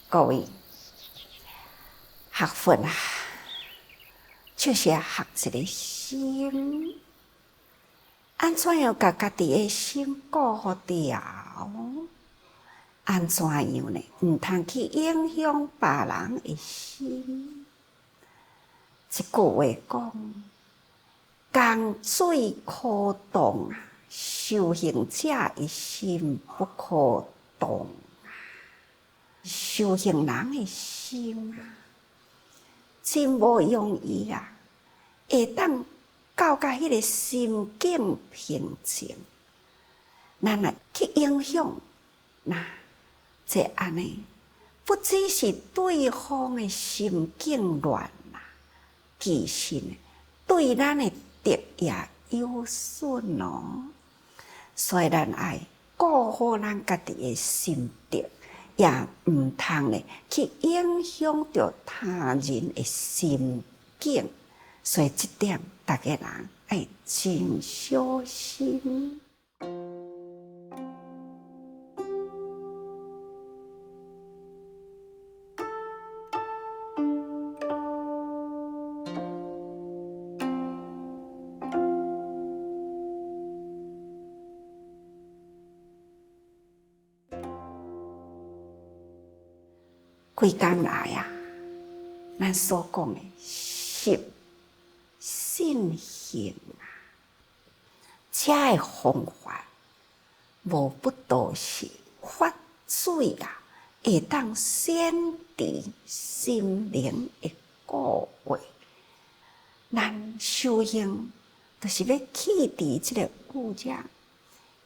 各位，学佛啊，就是要学一个心，安怎样把家己的心顾好掉？安怎样呢？唔通去影响别人的心。一句话讲，江水可动啊，修行者的心不可动啊。修行人的心啊，真无容易啊！会当到甲迄个心境平静，咱来去影响，那这安尼，不只是对方的心境乱啦，其实对咱的德也有损哦。所以咱爱顾好咱家己的心德，也毋通咧去影响到他人的心境。所以这点，大家人爱真小心。几工来啊，咱所讲的习信行啊，这个方法无不都是法水啊，会当显持心灵的果位。咱修行就是要去除这个污染。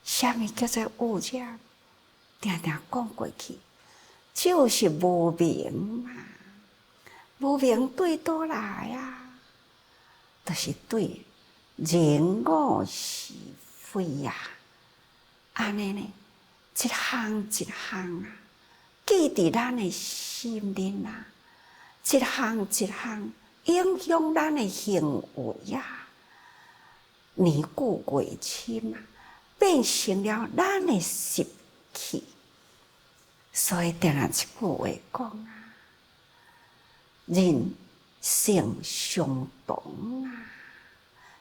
什么叫做污染？定定讲过去，就是无明嘛。无明对倒来啊？就是对人我是非呀。安尼呢，一项一项啊，记伫咱的心灵啊，一项一项影响咱的行为呀。年久月深啊，变成了咱的习气。所以定定一句话讲啊，人性相同啊，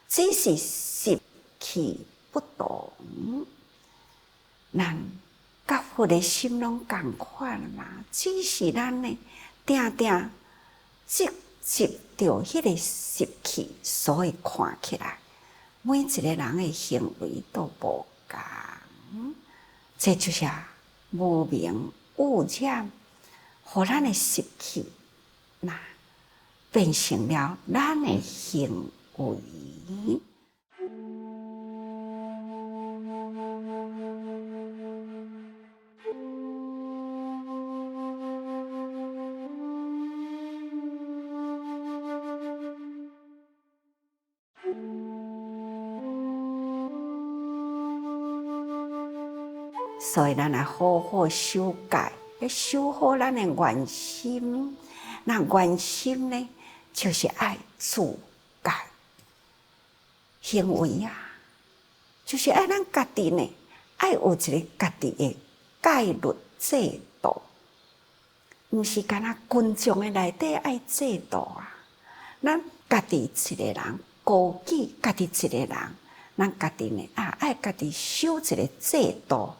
只是习气不同。咱甲佛的心拢共款嘛，只是咱呢定定积着迄个习气，所以看起来每一个人的行为都无同。这就是无明污染，互咱的习气那变成了咱的行为。所以咱来好好修改，要修好咱的原心。那原心呢，就是爱自改行为啊，就是爱咱家己呢，爱有一个家己的戒律制度，毋是干那群众的内底爱制度啊。咱家己一个人，顾己家己一个人，咱家己呢爱家己修一个制度。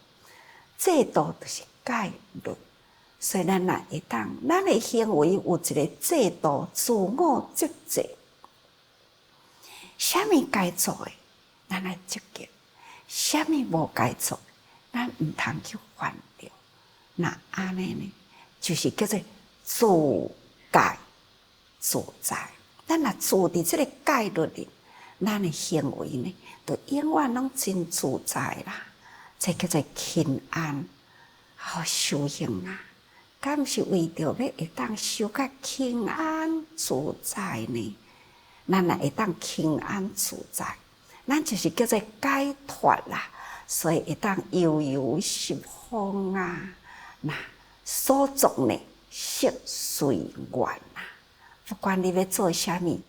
制度就是戒律，所以咱若会当，咱的行为有一个制度，自我节制。什么该做的，咱来积极；什么无该做，咱毋通去犯了。那安尼呢，就是叫做自戒自在。咱若住伫这个戒律里，咱的行为呢，就永远拢真自在啦。这叫做轻安，好修行啊！敢是为着要会当修较轻安自在呢？咱若会当轻安自在，咱就是叫做解脱啦。所以会当悠悠十方啊！那所作呢，悉随缘啊！不管你要做啥物，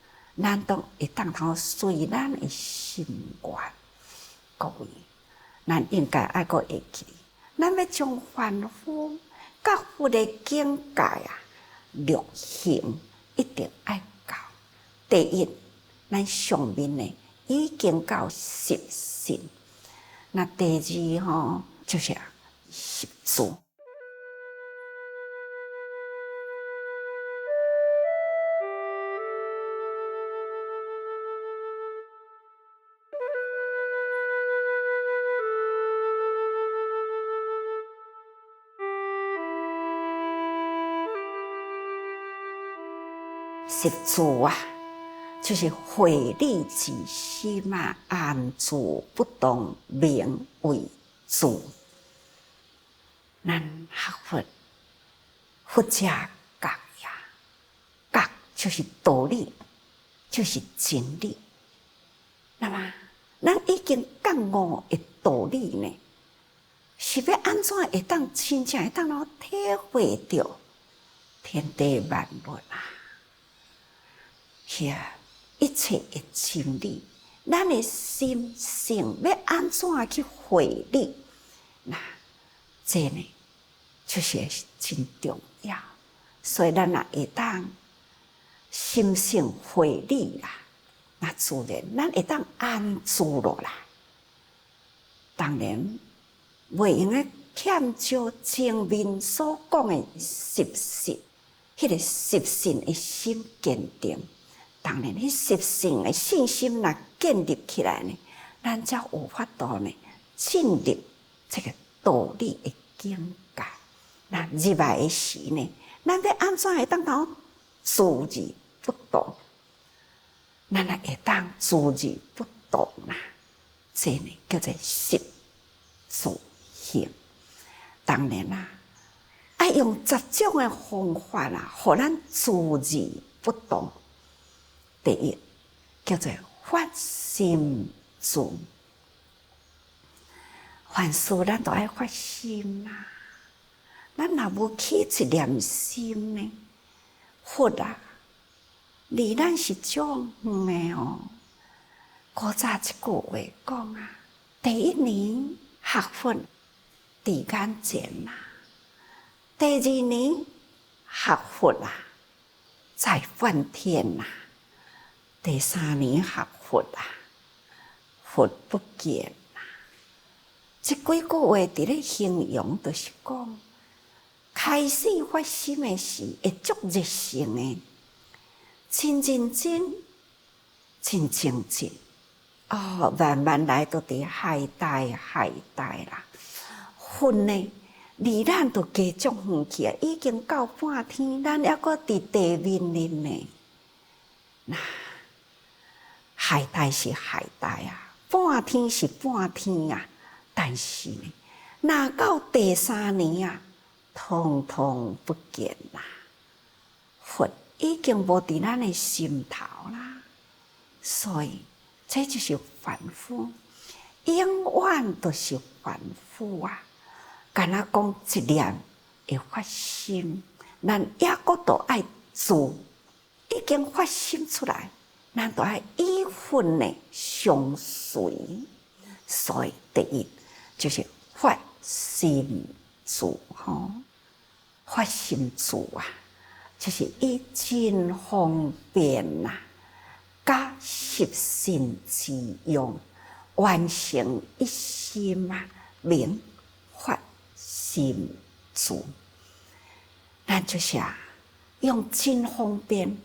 咱都会当通随咱的心愿。各位。咱应该爱个会记，咱要将凡夫觉佛的境界啊，六行一定爱到。第一，咱上面呢已经到十信，那第二就是十住。十住啊，就是慧理之心啊，安住不动，名为住。咱学佛，佛家觉呀，觉就是道理，就是真理。那么，咱已经觉悟的道理呢，是要安怎会当真正会当体会到天地万物啊？遐一切的真理，咱的心性要安怎去回理？那这呢，就是真重要。所以咱也会当心性回理啦，那自然咱会当安住落来。当然，袂用个欠少前面所讲的十信，迄个十信的心坚定。当然，迄十信的信心若建立起来呢，咱才有法度呢进入这个道理的境界。那入来的时呢，咱要安怎会当到自而不动？咱也会当自而不动啦。这呢叫做十住行。当然啦，爱用十种的方法啦，互咱自而不动。第一叫做发心住，凡事咱都爱发心啦。咱若无起一念心呢，佛啊，离咱是种远的哦。古早一句话讲啊，第一年学佛伫眼前啦，第二年学佛啦，在梵天啦。第三年学佛啊，佛不见啦。这几句话伫咧形容，就是讲开始发心的时，会足热心的，真认真，真精进。哦，慢慢来都伫海带啦。佛呢，离咱都加足远去啊，已经到半天，咱还阁伫地面里呢。那海带是海带啊，半天是半天啊，但是呢，若到第三年啊，通通不见啦。佛已经无伫咱的心头啦，所以这就是凡夫，永远都是凡夫啊。敢若讲一念会发心，咱也阁都爱做，已经发心出来。咱都爱依佛呢相随，所以第一就是发心住吼，发心住啊，就是以真方便呐，加十信之用，完成一心啊，名发心住。咱就是用真方便。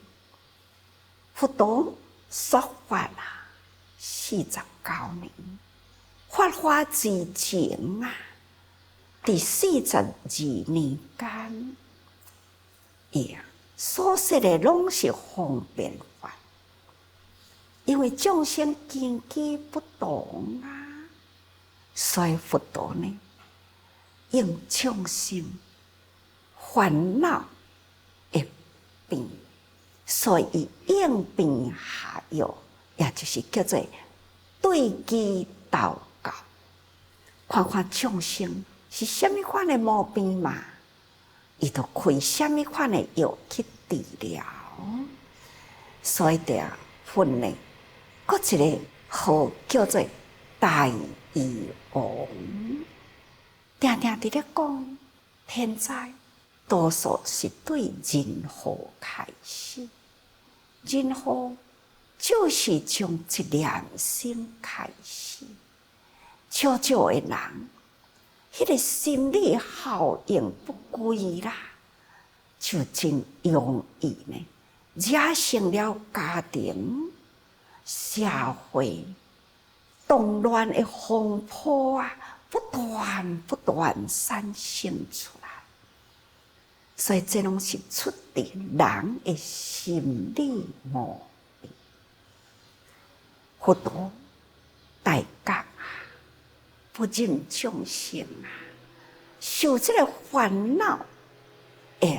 佛陀说法啊，49年，法华之前啊，第42年间，所说的拢是方便法，因为众生根基不同啊，所以佛陀呢，用众生烦恼的病。所以应病下药，也就是叫做对机祷告，看看众生是什么款的毛病嘛，伊就开什么款的药去治疗。所以的佛呢，搁一个号叫做大医王，定定伫咧讲天灾多数是对任何开始，任何就是从一念心开始。少少的人，迄个心理效应不归啦，就真容易呢，惹成了家庭、社会动乱的风波啊，不断产生出来。所以这拢是出自人的心理毛病。佛陀大觉啊，不忍众生啊，受这个烦恼的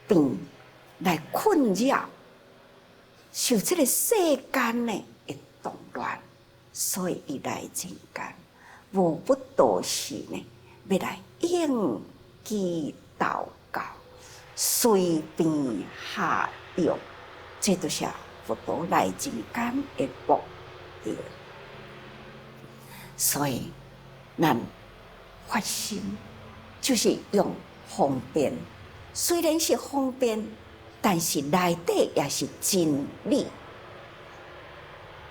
病来困扰，受这个世间的动乱，所以伊来人间，无不都是呢，要来应机祷告，随便下药，这就是佛陀来人间的目的。所以，咱发心就是用方便，虽然是方便，但是内底也是真理。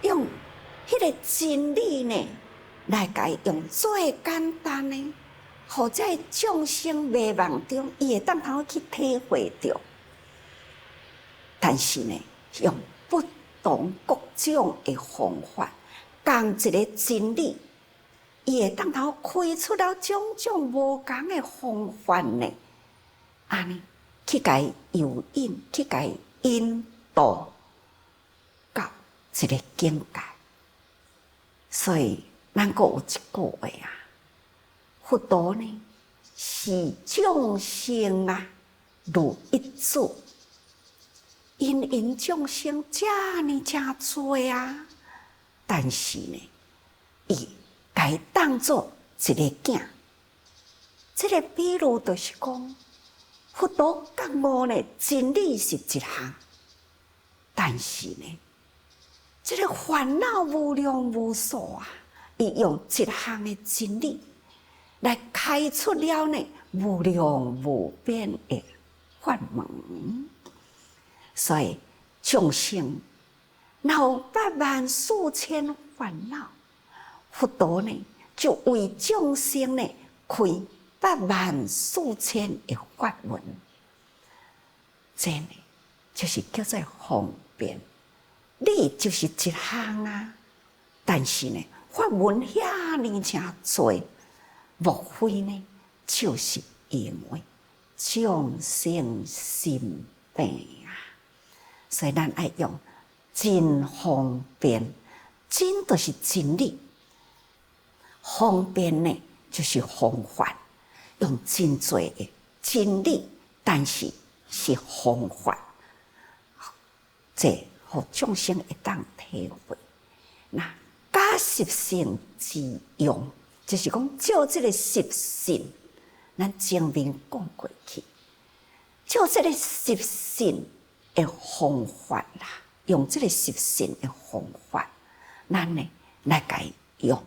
用迄个真理呢，来甲用最简单的，或者众生迷茫中，伊会当头去体会着。但是呢，用不同各种的方法，讲一个真理。伊会当头开出了种种无同的方法呢，安尼去甲伊诱引，去甲伊引导到一个境界。所以咱阁有一句话啊，佛陀呢是众生啊如一子，因众生遮呢真多啊，但是呢，伊把伊当作一个囝，这个比喻就是讲，佛陀觉悟呢，真理是一项，但是呢，这个烦恼无量无数啊，伊用一项的真理来开出了呢无量无边的法门，所以众生有84000烦恼。佛陀呢，就为众生呢开84000的法门，这呢就是叫做方便。理就是一项啊，但是呢，法门遐尼真多，莫非呢，就是因为众生心病啊，所以咱爱用真方便，真就是真理。方便呢，就是方法，用真多的真理，但是是方法，这互众生会当体会。那假习性之用，就是讲照这个习性，咱前面讲过去，照这个习性的方法啦，用这个习性的方法，咱呢来甲伊用。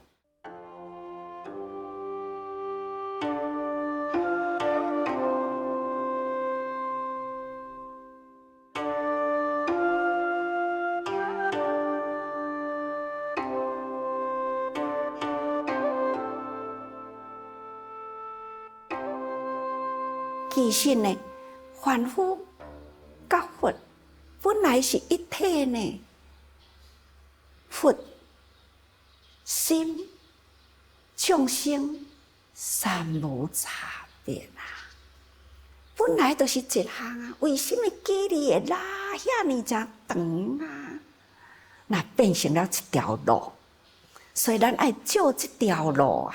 其实呢，凡夫甲佛本来是一体呢，佛心众生三无差别啊，本来就是一项啊，为什么距离会拉遐尼真长啊？那变成了一条路，所以咱爱照这条路啊，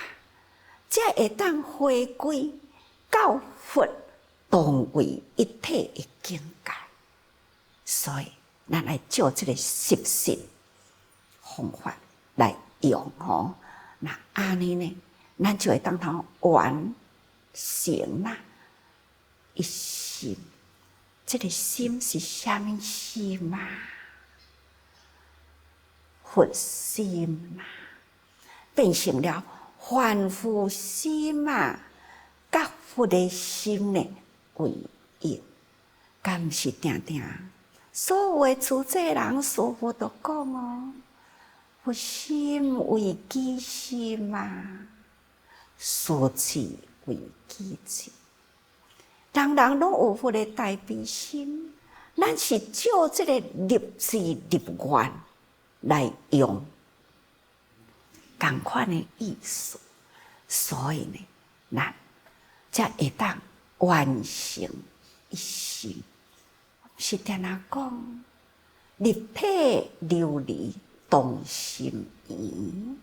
才会当回归到佛同为一体的境界。所以咱爱照这个习性方法来用吼，那安尼呢，咱就会当头完成啦一心。这个心是什么心啊？佛心啊，变成了凡夫心啊，甲佛的心呢为应。敢毋是定定所有诶出世人师父都讲哦，佛心为己心啊，事智为己智。人人拢有佛诶大悲心，咱是照这个立志立愿来用，同款诶意思。所以呢，咱才会当完成一心。是定那讲，立体琉璃动心圆，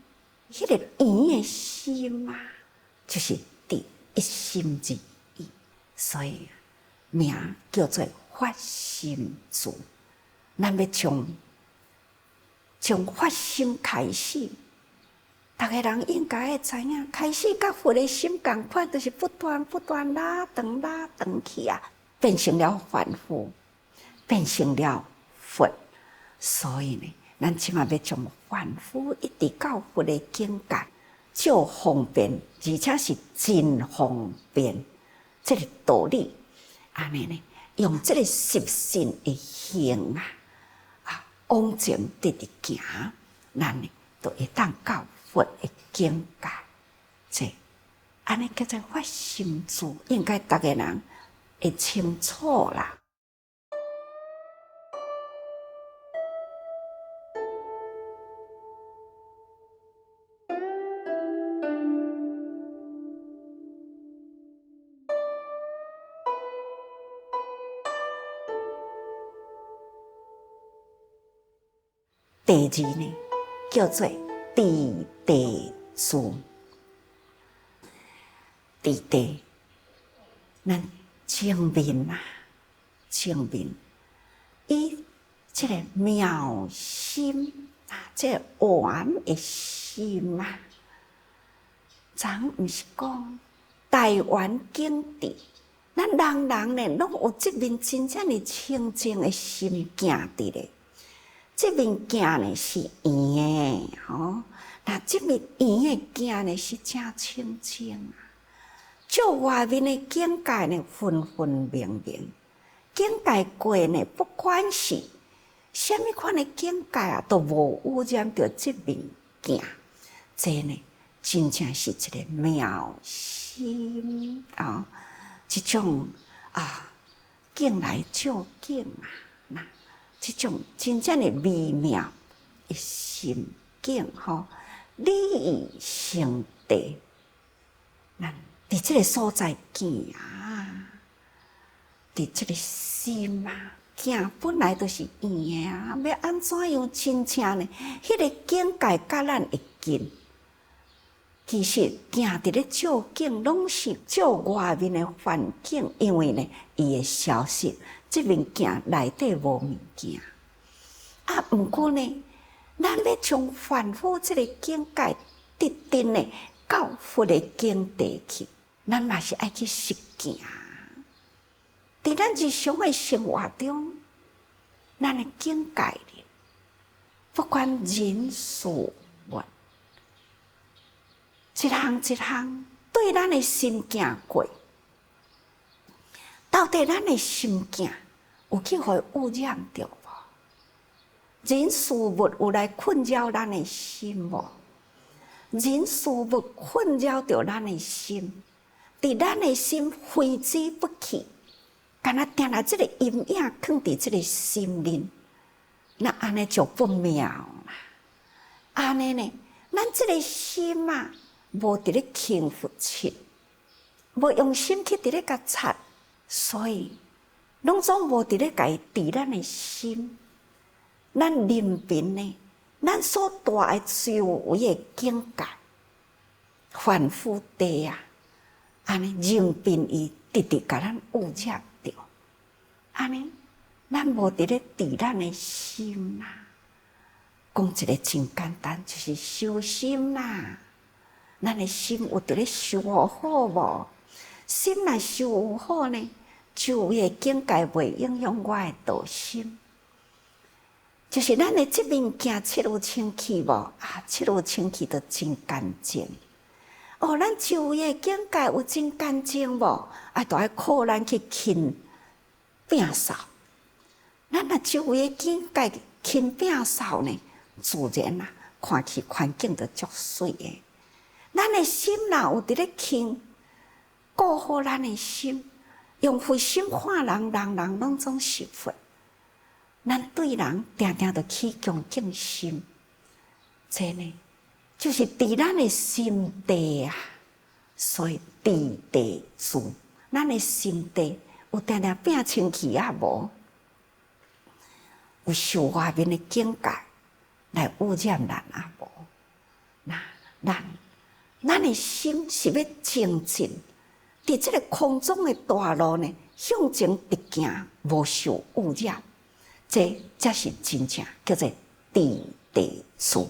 迄个圆诶心啊，就是第一心之意，所以名叫做发心珠。咱要从发心开始，逐个人应该会知影，开始甲佛诶心共款，就是不断拉长去啊，变成了凡夫。变成了佛，所以呢，咱即马要从凡夫一直到佛的境界，照方便，而且是真方便，这个道理，安尼呢，用这个实信的行往前直直行，咱呢就会当到佛的境界。这安尼叫做发心珠，应该逐个人会清楚啦。第二呢，叫做地地珠。地地，咱正面啊，正面，伊这个妙心啊，这个圆的心啊，咱毋是讲台湾境地，咱人人呢，拢有这面真正的清净的心行伫咧。这面镜呢是圆的吼，那这面圆的镜呢是真清净啊。照外面的境界呢，分分明明，境界过呢，不管是什么款的境界啊，都无污染着这面镜。这呢，真正是一个妙心啊！这种境来照境啊，那。这种真正的微妙的心境吼，理以成地。咱伫这个所在行啊，伫这个心啊，行本来就是圆啊，要安怎样真正呢？迄个境界甲咱会近。其实行伫咧照境，拢是照外面的环境，因为呢，伊会消失。这面镜内底无物件啊，毋过呢，咱要从凡夫这个境界直直呢到佛的境地去，咱嘛是爱去实行。伫咱日常的生活中，咱的境界里，不管人事物，一项一项对咱的心行过，到底咱的心境有去互污染着无？人事物有来困扰咱的心无？人事物困扰着咱的心，伫咱的心挥之不去，敢若定了这个阴影放伫这个心灵，那安尼就不妙啦。安尼呢，咱这个心啊，无伫咧轻浮切，无用心去伫咧甲察，所以拢总无伫咧家治咱的心。咱人品呢，咱所住的周围的境界，凡夫地啊，安尼人品伊直直甲咱污染着，安尼咱无伫咧治咱的心啦。讲一个真简单，就是修心啦。咱的心有伫咧修好无？心若修好呢，周围的境界袂影响我的道心。就是咱的这面镜切有清气无？切有清气就真干净。哦，咱周围的境界有真干净无？都要靠咱去勤摒扫。咱若周围的境界勤摒扫呢，自然啊，看起环境就足水的。咱的心若有伫咧勤，顾好咱的心，用佛心看人，人人拢总是佛。咱对人定定着起恭敬心，这呢，就是伫咱的心地啊。所以地地住，咱的心地有定定变清气啊无？有受外面的境界来污染咱啊无？那咱的心是要清净，伫这个空中的大路呢，向前直行，无受污染，这才是真正叫做地地住。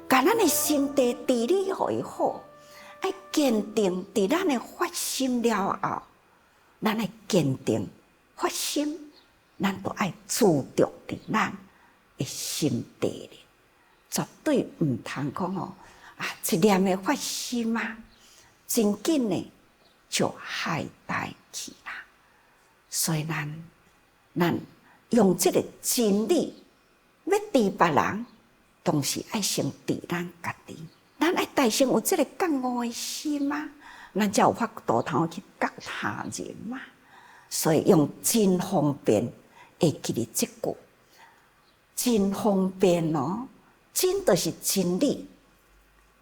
把咱的心地治理互好，要坚定伫咱的发心了后，咱要坚定发心，咱都要注重伫咱的心地里，绝对唔通讲哦一念的发心啊，真紧的就害殆去啦。所以咱用这个真理要治别人。同时爱先治咱家己，咱爱大先有这个觉悟的心啊，咱才有法度通去觉他人嘛。所以用真方便会记哩这句，真方便哦，真就是真理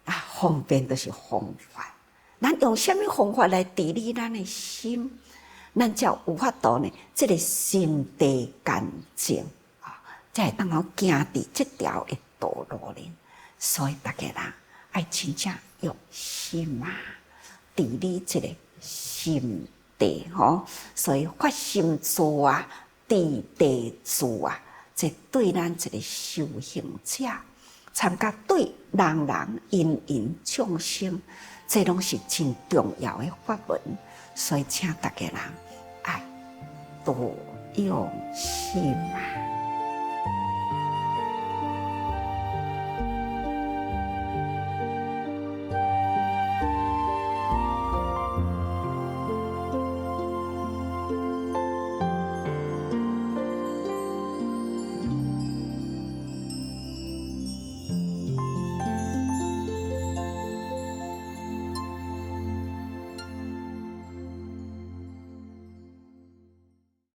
啊，方便就是方法。咱用什么方法来治理咱的心，咱才有法度呢？这个心地干净啊，才会当好行伫这条的道路里。所以大家人爱真正用心啊，治理这个心地吼。所以发心助啊，治地助啊，这对咱这个修行者，参加对人人因因众生，这拢是真重要的法门。所以请大家人爱多用心啊。